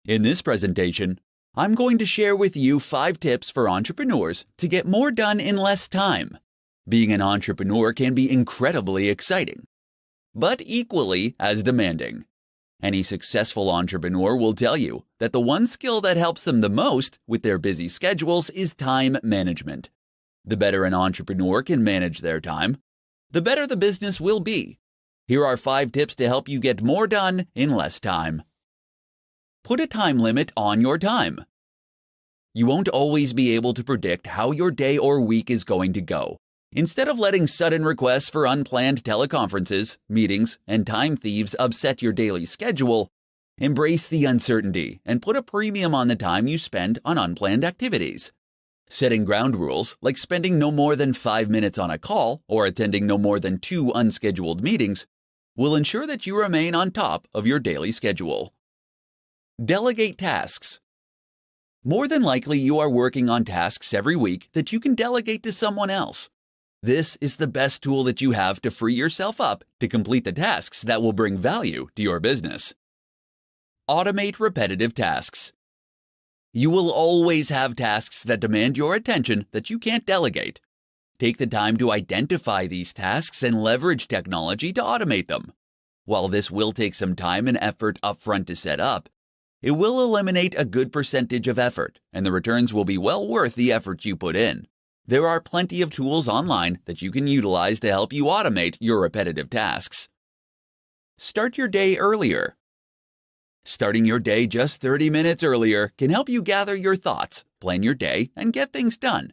In this presentation, I'm going to share with you 5 tips for entrepreneurs to get more done in less time. Being an entrepreneur can be incredibly exciting, but equally as demanding. Any successful entrepreneur will tell you that the one skill that helps them the most with their busy schedules is time management. The better an entrepreneur can manage their time, the better the business will be. Here are 5 tips to help you get more done in less time. Put a time limit on your time. You won't always be able to predict how your day or week is going to go. Instead of letting sudden requests for unplanned teleconferences, meetings, and time thieves upset your daily schedule, embrace the uncertainty and put a premium on the time you spend on unplanned activities. Setting ground rules, like spending no more than 5 minutes on a call or attending no more than 2 unscheduled meetings, will ensure that you remain on top of your daily schedule. Delegate tasks. More than likely, you are working on tasks every week that you can delegate to someone else. This is the best tool that you have to free yourself up to complete the tasks that will bring value to your business. Automate repetitive tasks. You will always have tasks that demand your attention that you can't delegate. Take the time to identify these tasks and leverage technology to automate them. While this will take some time and effort upfront to set up, it will eliminate a good percentage of effort, and the returns will be well worth the effort you put in. There are plenty of tools online that you can utilize to help you automate your repetitive tasks. Start your day earlier. Starting your day just 30 minutes earlier can help you gather your thoughts, plan your day, and get things done.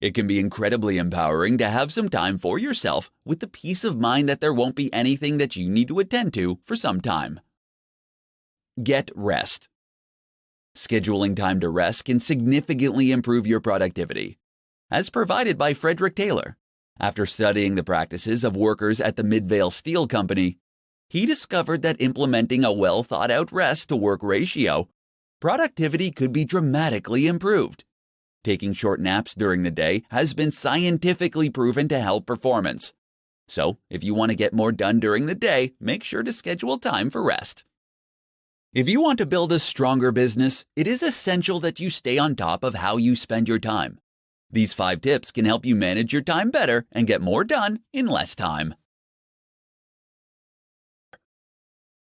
It can be incredibly empowering to have some time for yourself with the peace of mind that there won't be anything that you need to attend to for some time. Get rest. Scheduling time to rest can significantly improve your productivity. As provided by Frederick Taylor, after studying the practices of workers at the Midvale Steel Company, he discovered that implementing a well-thought-out rest-to-work ratio, productivity could be dramatically improved. Taking short naps during the day has been scientifically proven to help performance. So, if you want to get more done during the day, make sure to schedule time for rest. If you want to build a stronger business, it is essential that you stay on top of how you spend your time. These 5 tips can help you manage your time better and get more done in less time.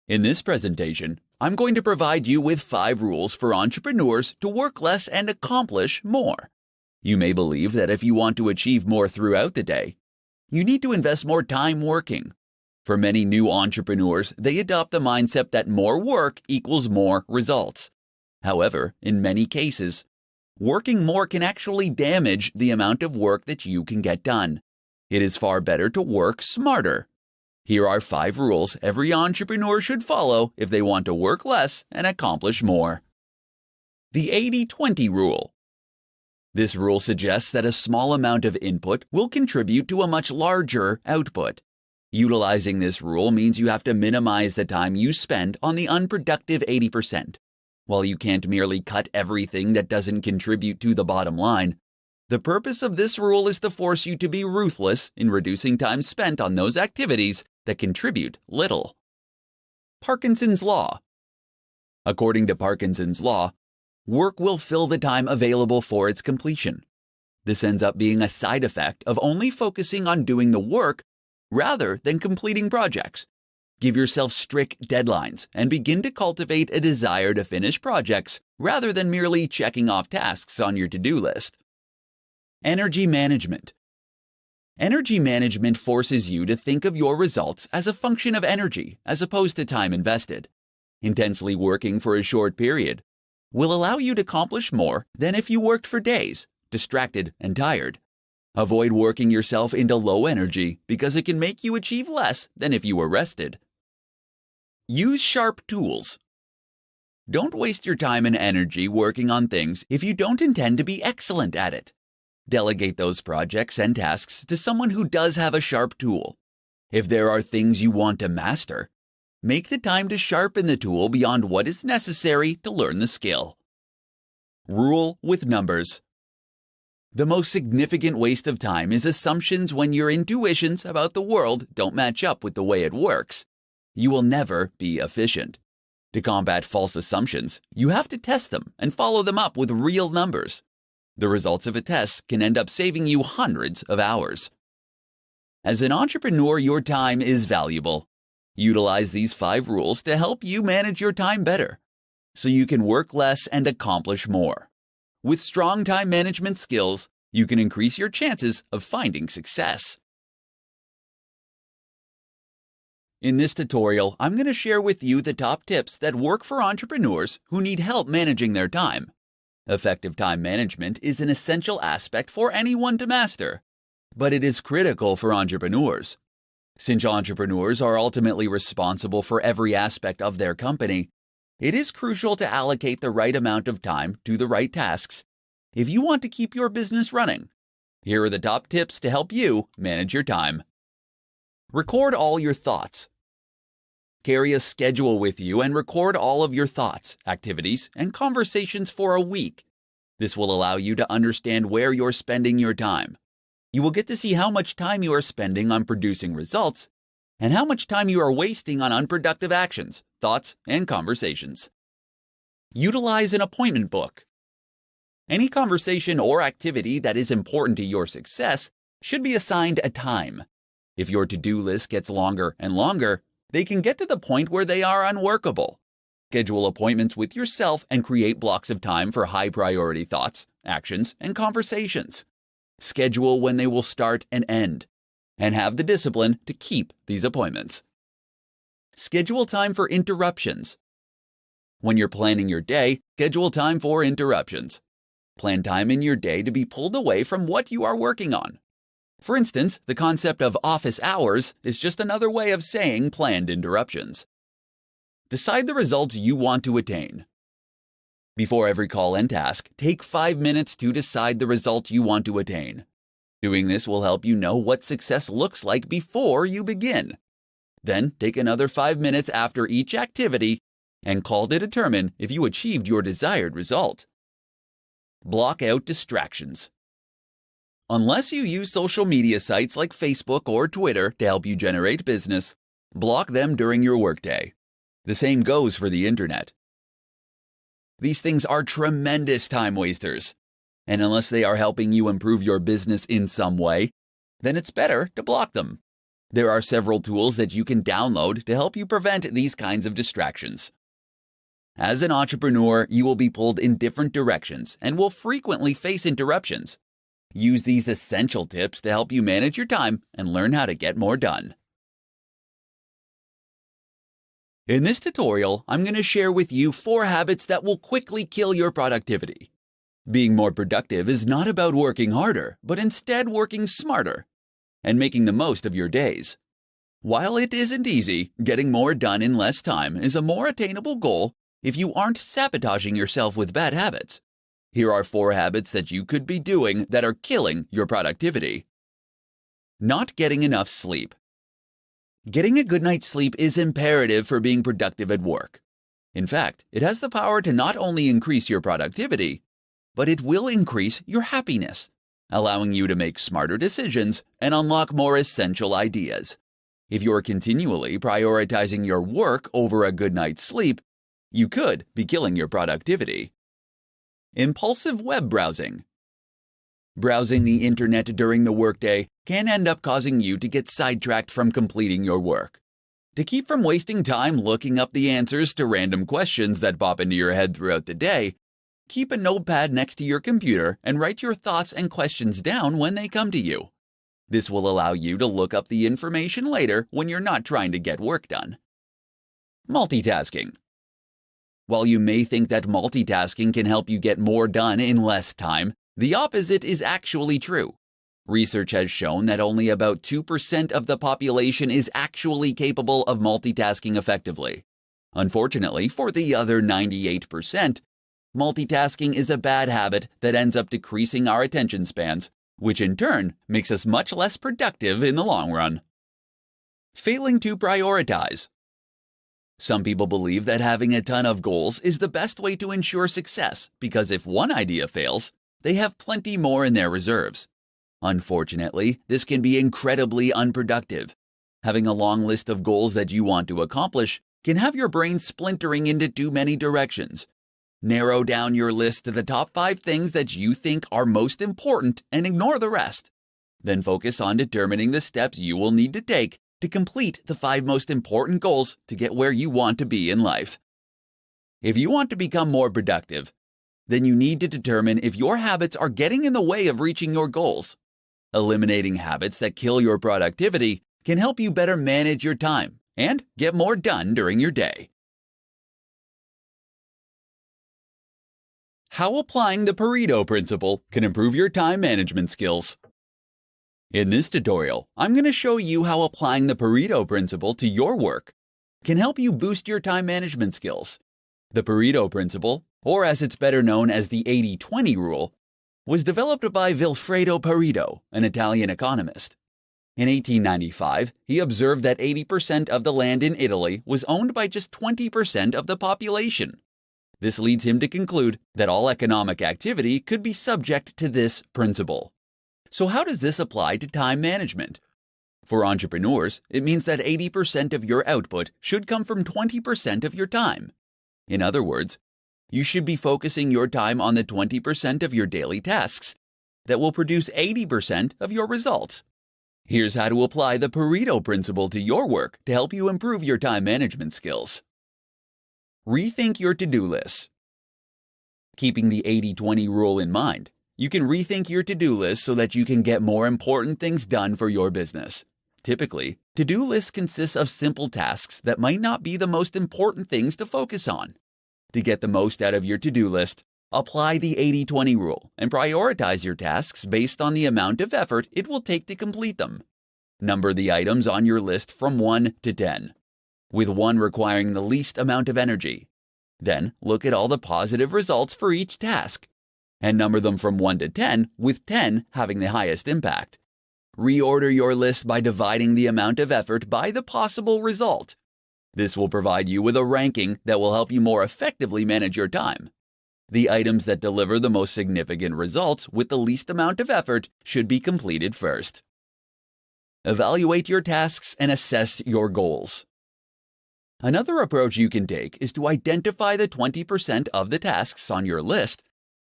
In this presentation, I'm going to provide you with 5 rules for entrepreneurs to work less and accomplish more. You may believe that if you want to achieve more throughout the day, you need to invest more time working. For many new entrepreneurs, they adopt the mindset that more work equals more results. However, in many cases, working more can actually damage the amount of work that you can get done. It is far better to work smarter. Here are 5 rules every entrepreneur should follow if they want to work less and accomplish more. The 80-20 rule. This rule suggests that a small amount of input will contribute to a much larger output. Utilizing this rule means you have to minimize the time you spend on the unproductive 80%. While you can't merely cut everything that doesn't contribute to the bottom line, the purpose of this rule is to force you to be ruthless in reducing time spent on those activities that contribute little. Parkinson's Law. According to Parkinson's Law, work will fill the time available for its completion. This ends up being a side effect of only focusing on doing the work rather than completing projects. Give yourself strict deadlines and begin to cultivate a desire to finish projects rather than merely checking off tasks on your to-do list. Energy management. Energy management forces you to think of your results as a function of energy as opposed to time invested. Intensely working for a short period will allow you to accomplish more than if you worked for days, distracted and tired. Avoid working yourself into low energy because it can make you achieve less than if you were rested. Use sharp tools. Don't waste your time and energy working on things if you don't intend to be excellent at it. Delegate those projects and tasks to someone who does have a sharp tool. If there are things you want to master, make the time to sharpen the tool beyond what is necessary to learn the skill. Rule with numbers. The most significant waste of time is assumptions when your intuitions about the world don't match up with the way it works. You will never be efficient. To combat false assumptions, you have to test them and follow them up with real numbers. The results of a test can end up saving you hundreds of hours. As an entrepreneur, your time is valuable. Utilize these 5 rules to help you manage your time better, so you can work less and accomplish more. With strong time management skills, you can increase your chances of finding success. In this tutorial, I'm going to share with you the top tips that work for entrepreneurs who need help managing their time. Effective time management is an essential aspect for anyone to master, but it is critical for entrepreneurs. Since entrepreneurs are ultimately responsible for every aspect of their company, it is crucial to allocate the right amount of time to the right tasks if you want to keep your business running. Here are the top tips to help you manage your time. Record all your thoughts. Carry a schedule with you and record all of your thoughts, activities, and conversations for a week. This will allow you to understand where you're spending your time. You will get to see how much time you are spending on producing results and how much time you are wasting on unproductive actions, thoughts, and conversations. Utilize an appointment book. Any conversation or activity that is important to your success should be assigned a time. If your to-do list gets longer and longer, they can get to the point where they are unworkable. Schedule appointments with yourself and create blocks of time for high-priority thoughts, actions, and conversations. Schedule when they will start and end, and have the discipline to keep these appointments. Schedule time for interruptions. When you're planning your day, schedule time for interruptions. Plan time in your day to be pulled away from what you are working on. For instance, the concept of office hours is just another way of saying planned interruptions. Decide the results you want to attain. Before every call and task, take 5 minutes to decide the results you want to attain. Doing this will help you know what success looks like before you begin. Then take another 5 minutes after each activity and call to determine if you achieved your desired result. Block out distractions. Unless you use social media sites like Facebook or Twitter to help you generate business, block them during your workday. The same goes for the internet. These things are tremendous time wasters, and unless they are helping you improve your business in some way, then it's better to block them. There are several tools that you can download to help you prevent these kinds of distractions. As an entrepreneur, you will be pulled in different directions and will frequently face interruptions. Use these essential tips to help you manage your time and learn how to get more done. In this tutorial, I'm going to share with you 4 habits that will quickly kill your productivity. Being more productive is not about working harder, but instead working smarter and making the most of your days. While it isn't easy, getting more done in less time is a more attainable goal if you aren't sabotaging yourself with bad habits. Here are 4 habits that you could be doing that are killing your productivity. Not getting enough sleep. Getting a good night's sleep is imperative for being productive at work. In fact, it has the power to not only increase your productivity, but it will increase your happiness, allowing you to make smarter decisions and unlock more essential ideas. If you're continually prioritizing your work over a good night's sleep, you could be killing your productivity. Impulsive web browsing. Browsing the internet during the workday can end up causing you to get sidetracked from completing your work. To keep from wasting time looking up the answers to random questions that pop into your head throughout the day, keep a notepad next to your computer and write your thoughts and questions down when they come to you. This will allow you to look up the information later when you're not trying to get work done. Multitasking. While you may think that multitasking can help you get more done in less time, the opposite is actually true. Research has shown that only about 2% of the population is actually capable of multitasking effectively. Unfortunately, for the other 98%, multitasking is a bad habit that ends up decreasing our attention spans, which in turn makes us much less productive in the long run. Failing to prioritize. Some people believe that having a ton of goals is the best way to ensure success because if one idea fails, they have plenty more in their reserves. Unfortunately, this can be incredibly unproductive. Having a long list of goals that you want to accomplish can have your brain splintering into too many directions. Narrow down your list to the top 5 things that you think are most important and ignore the rest. Then focus on determining the steps you will need to take to complete the 5 most important goals to get where you want to be in life. If you want to become more productive, then you need to determine if your habits are getting in the way of reaching your goals. Eliminating habits that kill your productivity can help you better manage your time and get more done during your day. How applying the Pareto principle can improve your time management skills. In this tutorial, I'm going to show you how applying the Pareto principle to your work can help you boost your time management skills. The Pareto principle, or as it's better known as the 80-20 rule, was developed by Vilfredo Pareto, an Italian economist. In 1895, he observed that 80% of the land in Italy was owned by just 20% of the population. This leads him to conclude that all economic activity could be subject to this principle. So how does this apply to time management? For entrepreneurs, it means that 80% of your output should come from 20% of your time. In other words, you should be focusing your time on the 20% of your daily tasks that will produce 80% of your results. Here's how to apply the Pareto principle to your work to help you improve your time management skills. Rethink your to-do list. Keeping the 80-20 rule in mind, you can rethink your to-do list so that you can get more important things done for your business. Typically, to-do lists consist of simple tasks that might not be the most important things to focus on. To get the most out of your to-do list, apply the 80-20 rule and prioritize your tasks based on the amount of effort it will take to complete them. Number the items on your list from 1 to 10, with 1 requiring the least amount of energy. Then look at all the positive results for each task, and number them from 1 to 10, with 10 having the highest impact. Reorder your list by dividing the amount of effort by the possible result. This will provide you with a ranking that will help you more effectively manage your time. The items that deliver the most significant results with the least amount of effort should be completed first. Evaluate your tasks and assess your goals. Another approach you can take is to identify the 20% of the tasks on your list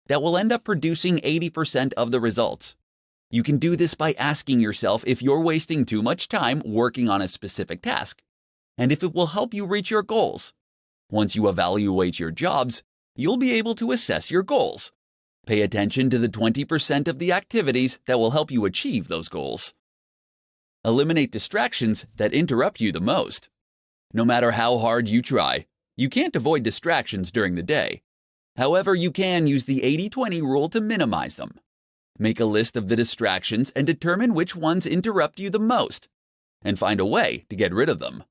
that will end up producing 80% of the results. You can do this by asking yourself if you're wasting too much time working on a specific task, and if it will help you reach your goals. Once you evaluate your jobs, you'll be able to assess your goals. Pay attention to the 20% of the activities that will help you achieve those goals. Eliminate distractions that interrupt you the most. No matter how hard you try, you can't avoid distractions during the day. However, you can use the 80-20 rule to minimize them. Make a list of the distractions and determine which ones interrupt you the most, and find a way to get rid of them.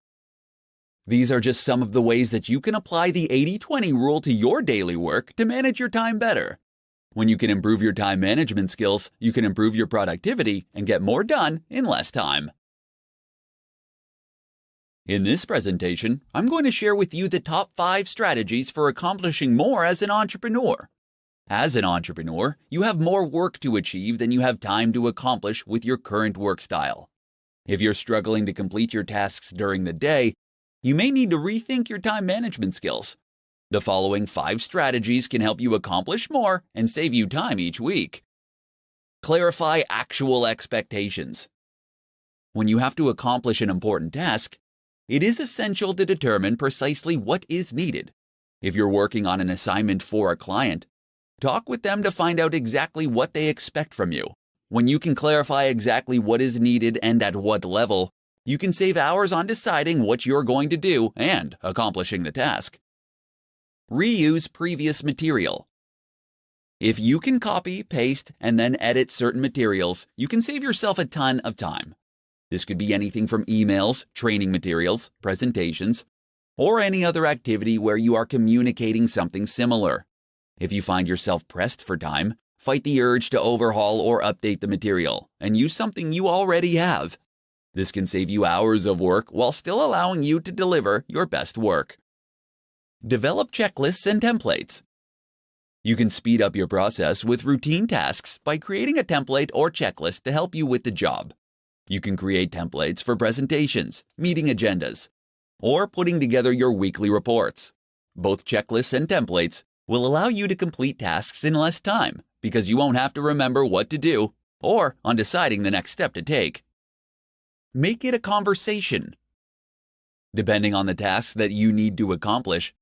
These are just some of the ways that you can apply the 80-20 rule to your daily work to manage your time better. When you can improve your time management skills, you can improve your productivity and get more done in less time. In this presentation, I'm going to share with you the top 5 strategies for accomplishing more as an entrepreneur. As an entrepreneur, you have more work to achieve than you have time to accomplish with your current work style. If you're struggling to complete your tasks during the day, you may need to rethink your time management skills. The following 5 strategies can help you accomplish more and save you time each week. Clarify actual expectations. When you have to accomplish an important task, it is essential to determine precisely what is needed. If you're working on an assignment for a client, talk with them to find out exactly what they expect from you. When you can clarify exactly what is needed and at what level, you can save hours on deciding what you're going to do and accomplishing the task. Reuse previous material. If you can copy, paste, and then edit certain materials, you can save yourself a ton of time. This could be anything from emails, training materials, presentations, or any other activity where you are communicating something similar. If you find yourself pressed for time, fight the urge to overhaul or update the material and use something you already have. This can save you hours of work while still allowing you to deliver your best work. Develop checklists and templates. You can speed up your process with routine tasks by creating a template or checklist to help you with the job. You can create templates for presentations, meeting agendas, or putting together your weekly reports. Both checklists and templates will allow you to complete tasks in less time because you won't have to remember what to do or on deciding the next step to take. Make it a conversation. Depending on the tasks that you need to accomplish,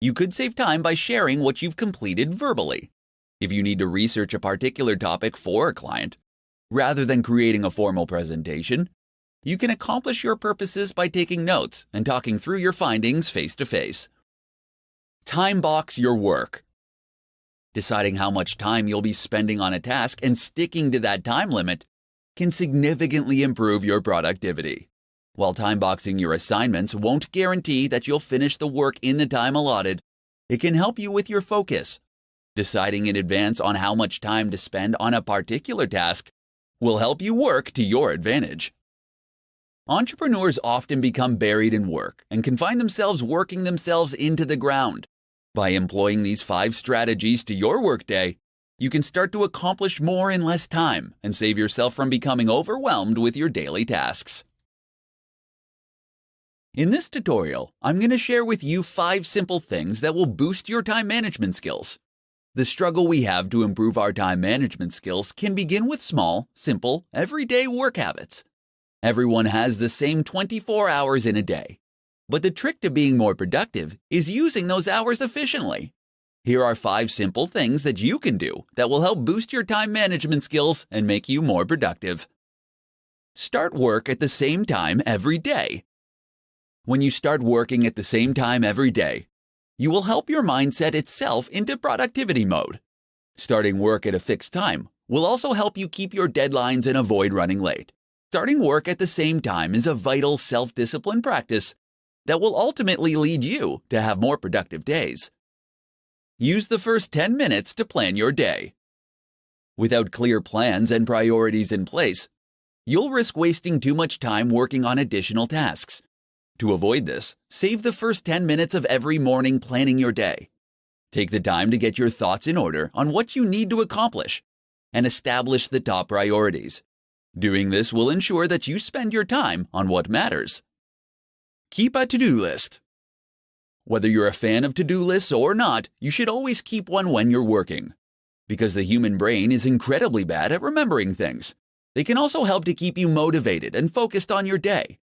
you could save time by sharing what you've completed verbally. If you need to research a particular topic for a client, rather than creating a formal presentation, you can accomplish your purposes by taking notes and talking through your findings face to face. Time box your work. Deciding how much time you'll be spending on a task and sticking to that time limit can significantly improve your productivity. While time boxing your assignments won't guarantee that you'll finish the work in the time allotted, it can help you with your focus. Deciding in advance on how much time to spend on a particular task will help you work to your advantage. Entrepreneurs often become buried in work and can find themselves working themselves into the ground. By employing these 5 strategies to your workday, you can start to accomplish more in less time and save yourself from becoming overwhelmed with your daily tasks. In this tutorial, I'm going to share with you 5 simple things that will boost your time management skills. The struggle we have to improve our time management skills can begin with small, simple, everyday work habits. Everyone has the same 24 hours in a day, but the trick to being more productive is using those hours efficiently. Here are 5 simple things that you can do that will help boost your time management skills and make you more productive. Start work at the same time every day. When you start working at the same time every day, you will help your mindset itself into productivity mode. Starting work at a fixed time will also help you keep your deadlines and avoid running late. Starting work at the same time is a vital self-discipline practice that will ultimately lead you to have more productive days. Use the first 10 minutes to plan your day. Without clear plans and priorities in place, you'll risk wasting too much time working on additional tasks. To avoid this, save the first 10 minutes of every morning planning your day. Take the time to get your thoughts in order on what you need to accomplish and establish the top priorities. Doing this will ensure that you spend your time on what matters. Keep a to-do list. Whether you're a fan of to-do lists or not, you should always keep one when you're working. Because the human brain is incredibly bad at remembering things, they can also help to keep you motivated and focused on your day.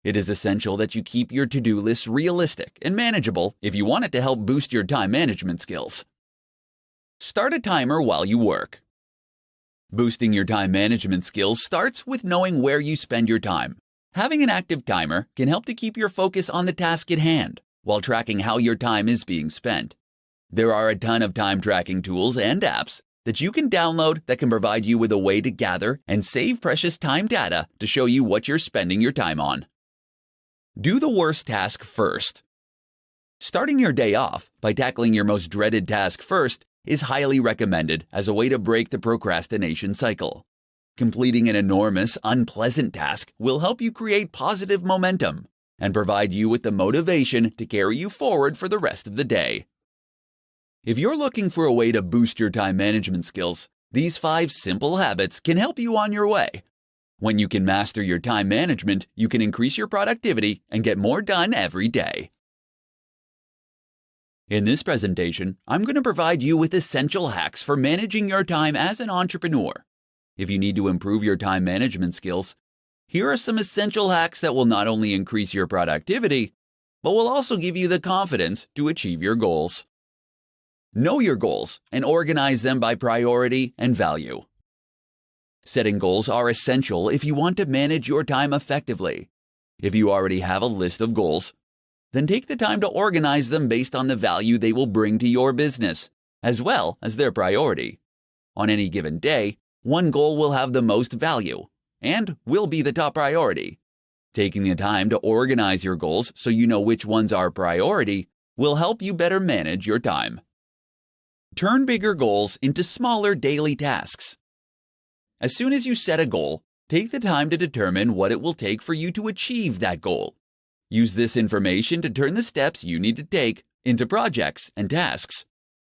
It is essential that you keep your to-do lists realistic and manageable if you want it to help boost your time management skills. Start a timer while you work. Boosting your time management skills starts with knowing where you spend your time. Having an active timer can help to keep your focus on the task at hand while tracking how your time is being spent. There are a ton of time tracking tools and apps that you can download that can provide you with a way to gather and save precious time data to show you what you're spending your time on. Do the worst task first. Starting your day off by tackling your most dreaded task first is highly recommended as a way to break the procrastination cycle. Completing an enormous, unpleasant task will help you create positive momentum and provide you with the motivation to carry you forward for the rest of the day. If you're looking for a way to boost your time management skills, these 5 simple habits can help you on your way. When you can master your time management, you can increase your productivity and get more done every day. In this presentation, I'm going to provide you with essential hacks for managing your time as an entrepreneur. If you need to improve your time management skills, here are some essential hacks that will not only increase your productivity, but will also give you the confidence to achieve your goals. Know your goals and organize them by priority and value. Setting goals are essential if you want to manage your time effectively. If you already have a list of goals, then take the time to organize them based on the value they will bring to your business, as well as their priority. On any given day, one goal will have the most value and will be the top priority. Taking the time to organize your goals so you know which ones are priority will help you better manage your time. Turn bigger goals into smaller daily tasks. As soon as you set a goal, take the time to determine what it will take for you to achieve that goal. Use this information to turn the steps you need to take into projects and tasks.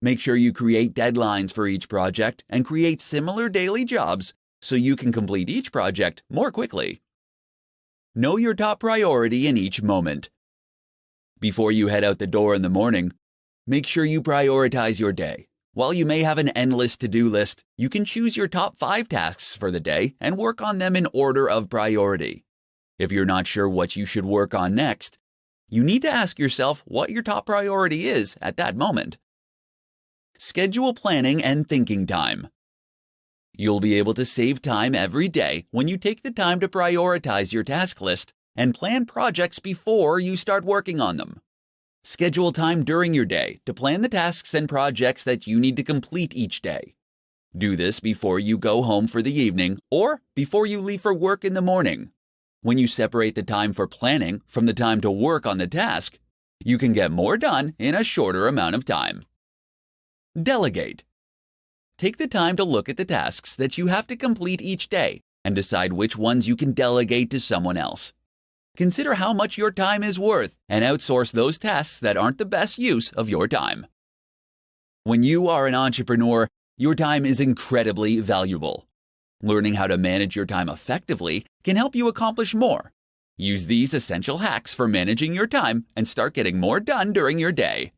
Make sure you create deadlines for each project and create similar daily jobs so you can complete each project more quickly. Know your top priority in each moment. Before you head out the door in the morning, make sure you prioritize your day. While you may have an endless to-do list, you can choose your top 5 tasks for the day and work on them in order of priority. If you're not sure what you should work on next, you need to ask yourself what your top priority is at that moment. Schedule planning and thinking time. You'll be able to save time every day when you take the time to prioritize your task list and plan projects before you start working on them. Schedule time during your day to plan the tasks and projects that you need to complete each day. Do this before you go home for the evening or before you leave for work in the morning. When you separate the time for planning from the time to work on the task, you can get more done in a shorter amount of time. Delegate. Take the time to look at the tasks that you have to complete each day and decide which ones you can delegate to someone else. Consider how much your time is worth and outsource those tasks that aren't the best use of your time. When you are an entrepreneur, your time is incredibly valuable. Learning how to manage your time effectively can help you accomplish more. Use these essential hacks for managing your time and start getting more done during your day.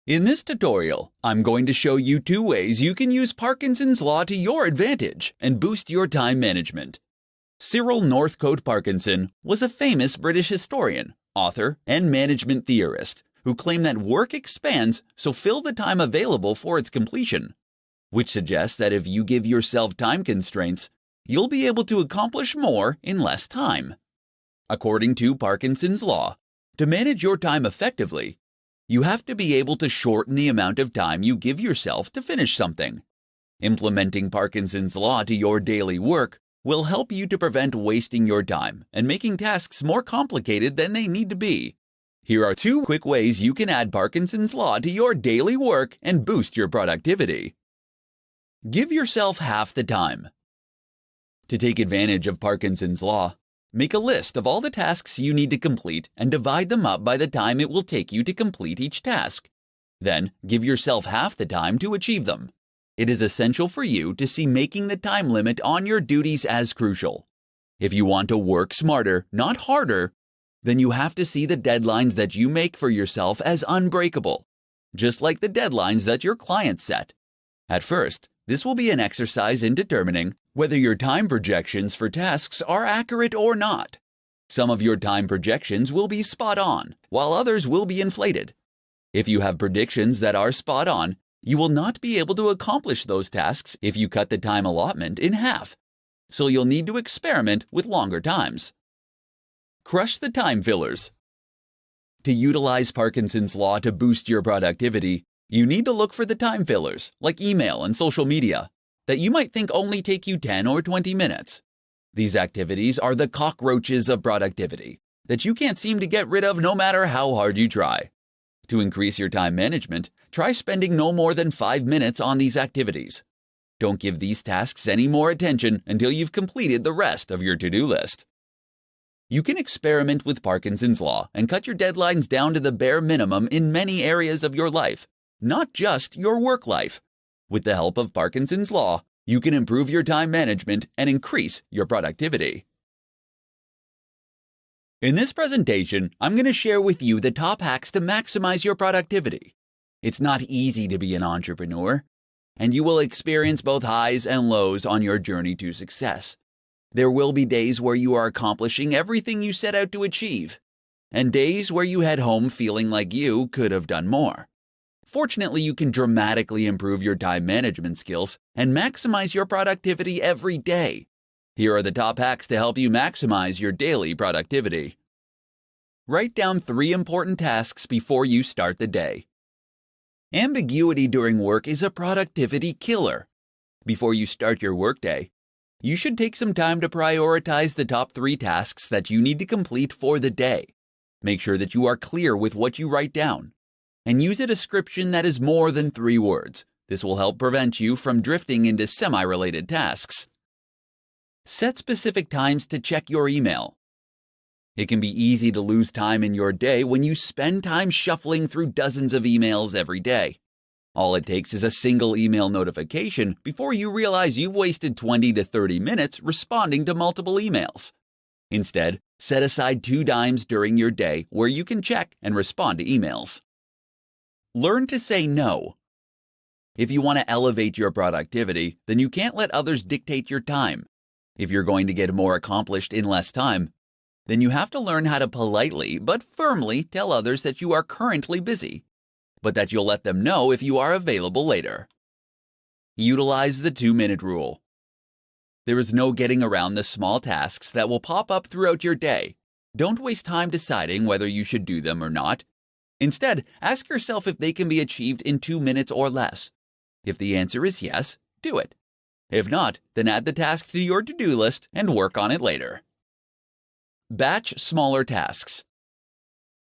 In this tutorial, I'm going to show you 2 ways you can use Parkinson's Law to your advantage and boost your time management. Cyril Northcote Parkinson was a famous British historian, author, and management theorist who claimed that work expands, so fill the time available for its completion, which suggests that if you give yourself time constraints, you'll be able to accomplish more in less time. According to Parkinson's Law, to manage your time effectively, you have to be able to shorten the amount of time you give yourself to finish something. Implementing Parkinson's Law to your daily work will help you to prevent wasting your time and making tasks more complicated than they need to be. Here are 2 quick ways you can add Parkinson's Law to your daily work and boost your productivity. Give yourself half the time. To take advantage of Parkinson's Law, make a list of all the tasks you need to complete and divide them up by the time it will take you to complete each task. Then, give yourself half the time to achieve them. It is essential for you to see making the time limit on your duties as crucial. If you want to work smarter, not harder, then you have to see the deadlines that you make for yourself as unbreakable, just like the deadlines that your clients set. At first, this will be an exercise in determining whether your time projections for tasks are accurate or not. Some of your time projections will be spot on, while others will be inflated. If you have predictions that are spot on, you will not be able to accomplish those tasks if you cut the time allotment in half, so you'll need to experiment with longer times. Crush the time fillers. To utilize Parkinson's Law to boost your productivity, you need to look for the time fillers, like email and social media, that you might think only take you 10 or 20 minutes. These activities are the cockroaches of productivity that you can't seem to get rid of no matter how hard you try. To increase your time management, try spending no more than 5 minutes on these activities. Don't give these tasks any more attention until you've completed the rest of your to-do list. You can experiment with Parkinson's Law and cut your deadlines down to the bare minimum in many areas of your life, not just your work life. With the help of Parkinson's Law, you can improve your time management and increase your productivity. In this presentation, I'm going to share with you the top hacks to maximize your productivity. It's not easy to be an entrepreneur, and you will experience both highs and lows on your journey to success. There will be days where you are accomplishing everything you set out to achieve, and days where you head home feeling like you could have done more. Fortunately, you can dramatically improve your time management skills and maximize your productivity every day. Here are the top hacks to help you maximize your daily productivity. Write down 3 important tasks before you start the day. Ambiguity during work is a productivity killer. Before you start your workday, you should take some time to prioritize the top 3 tasks that you need to complete for the day. Make sure that you are clear with what you write down, and use a description that is more than 3 words. This will help prevent you from drifting into semi-related tasks. Set specific times to check your email. It can be easy to lose time in your day when you spend time shuffling through dozens of emails every day. All it takes is a single email notification before you realize you've wasted 20 to 30 minutes responding to multiple emails. Instead, set aside 2 times during your day where you can check and respond to emails. Learn to say no. If you want to elevate your productivity, then you can't let others dictate your time. If you're going to get more accomplished in less time, then you have to learn how to politely but firmly tell others that you are currently busy, but that you'll let them know if you are available later. Utilize the 2-minute rule. There is no getting around the small tasks that will pop up throughout your day. Don't waste time deciding whether you should do them or not. Instead, ask yourself if they can be achieved in 2 minutes or less. If the answer is yes, do it. If not, then add the task to your to-do list and work on it later. Batch smaller tasks.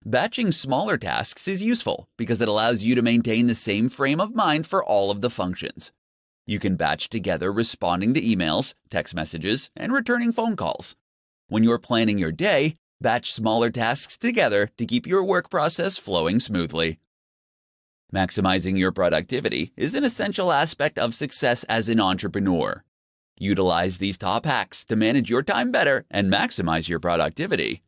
Batching smaller tasks is useful because it allows you to maintain the same frame of mind for all of the functions. You can batch together responding to emails, text messages, and returning phone calls. When you're planning your day, batch smaller tasks together to keep your work process flowing smoothly. Maximizing your productivity is an essential aspect of success as an entrepreneur. Utilize these top hacks to manage your time better and maximize your productivity.